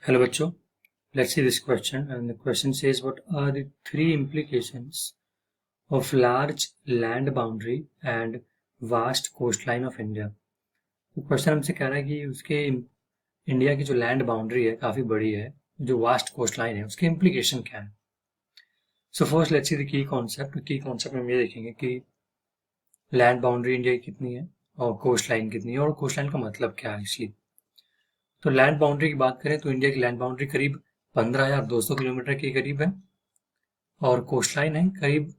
Hello बच्चों, let's see this question, and the question says what are the three implications of large land boundary and vast coastline of India? तो question हमसे कह रहा है कि उसके इंडिया की जो लैंड बाउंड्री है काफ़ी बड़ी है, जो वास्ट कोस्ट लाइन है उसके इम्प्लीकेशन क्या है. So first let's see the key concept में हम ये देखेंगे कि लैंड बाउंड्री इंडिया की कितनी है और कोस्ट लाइन कितनी है और कोस्ट लाइन का मतलब क्या है. इसलिए तो लैंड बाउंड्री की बात करें तो इंडिया की लैंड बाउंड्री करीब 15,200 किलोमीटर के करीब है और कोस्ट लाइन है करीब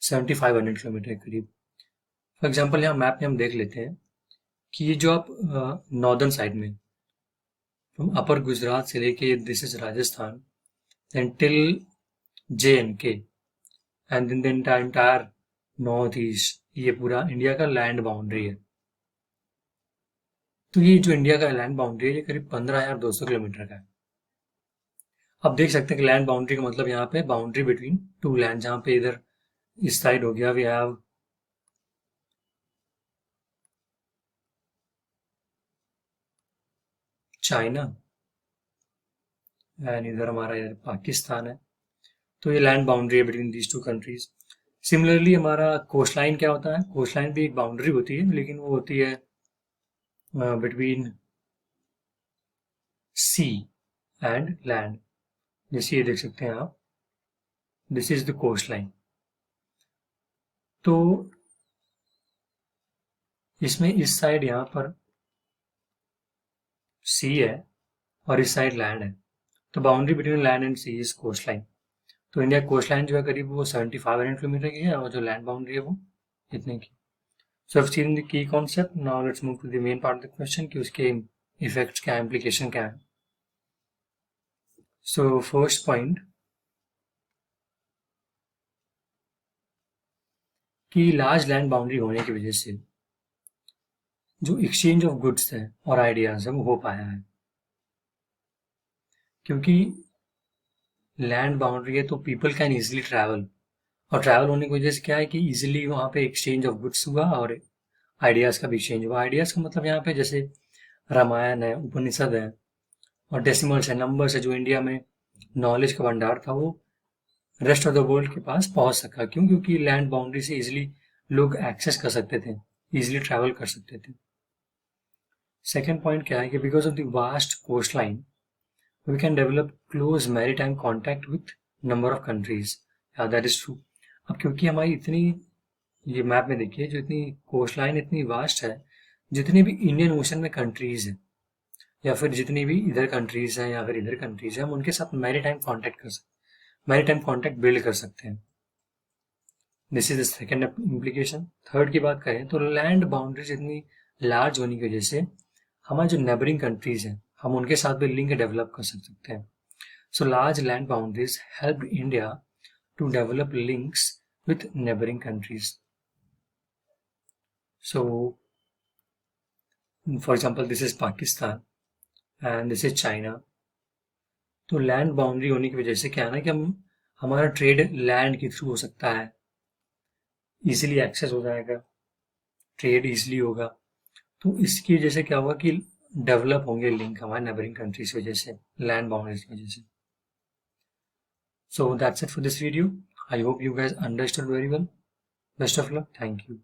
7,500 किलोमीटर के करीब. फॉर एग्जांपल यहाँ मैप में हम देख लेते हैं कि ये जो आप नॉर्दर्न साइड में फ्रॉम अपर गुजरात से लेके this is Rajasthan then till JNK and then the entire north east, ये पूरा इंडिया का लैंड बाउंड्री है. तो ये जो इंडिया का लैंड बाउंड्री है ये करीब 15,200 किलोमीटर का है. आप देख सकते हैं कि लैंड बाउंड्री का मतलब यहाँ पे बाउंड्री बिटवीन टू लैंड, जहाँ पे इधर इस साइड हो गया वी हैव चाइना एंड इधर हमारा इधर पाकिस्तान है. तो ये लैंड बाउंड्री है between these two countries. Similarly हमारा कोस्ट लाइन क्या होता है, कोस्ट लाइन भी एक बाउंड्री होती है लेकिन वो होती है बिटवीन सी एंड लैंड. जैसे ये देख सकते हैं आप, this is the coast line. तो इसमें इस साइड यहाँ पर सी है और इस साइड लैंड है. तो boundary between land and sea is coast line. तो इंडिया कोस्ट लाइन जो है करीब वो 7,500 किलोमीटर की है और जो लैंड बाउंड्री है वो इतने की. सो I've seen the key concept. Now let's move to the main part of the question कि उसके इफेक्ट्स क्या है, इम्प्लीकेशन क्या है. सो फर्स्ट पॉइंट कि लार्ज लैंड बाउंड्री होने की वजह से जो एक्सचेंज ऑफ गुड्स है और आइडियाज है वो हो पाया है. क्योंकि लैंड बाउंड्री है तो पीपल कैन इजिली ट्रैवल, और ट्रैवल होने की वजह से क्या है कि इजिली वहाँ पे एक्सचेंज ऑफ गुड्स हुआ और आइडियाज़ का भी एक्सचेंज हुआ. आइडियाज़ का मतलब यहाँ पे जैसे रामायण है, उपनिषद है और डेसिमल्स है, नंबर्स है. जो इंडिया में नॉलेज का भंडार था वो रेस्ट ऑफ द वर्ल्ड के पास पहुंच सका. क्यों? क्योंकि लैंड बाउंड्री से इजिली लोग एक्सेस कर सकते थे, इजिली ट्रैवल कर सकते थे. सेकेंड पॉइंट क्या है कि because of the vast coast line we can develop close maritime contact with number of countries. That is true. अब क्योंकि हमारी इतनी, ये मैप में देखिए, जो इतनी कोस्ट लाइन इतनी वास्ट है, जितनी भी इंडियन ओशन में कंट्रीज हैं या फिर जितनी भी इधर कंट्रीज हैं या फिर इधर कंट्रीज हैं, हम उनके साथ मैरीटाइम कॉन्टैक्ट कर सकते, मैरीटाइम कॉन्टैक्ट बिल्ड कर सकते हैं. This is the second implication. Third की बात करें तो लैंड बाउंड्रीज इतनी लार्ज होने की वजह से हमारे जो नेबरिंग कंट्रीज हैं हम उनके साथ भी लिंक डेवलप कर सकते हैं. So large land boundaries help India to develop links with neighbouring countries. So, for example, this is Pakistan and this is China. तो लैंड बाउंड्री होने की वजह से क्या है ना कि हमारा ट्रेड लैंड के थ्रू हो सकता है, इजीली एक्सेस हो जाएगा, ट्रेड इजीली होगा. तो इसकी वजह से क्या होगा कि डेवलप होंगे लिंक हमारे नेबरिंग कंट्रीज की वजह से, लैंड बाउंड्रीज की वजह से. So that's it for this video. I hope you guys understood very well. Best of luck. Thank you.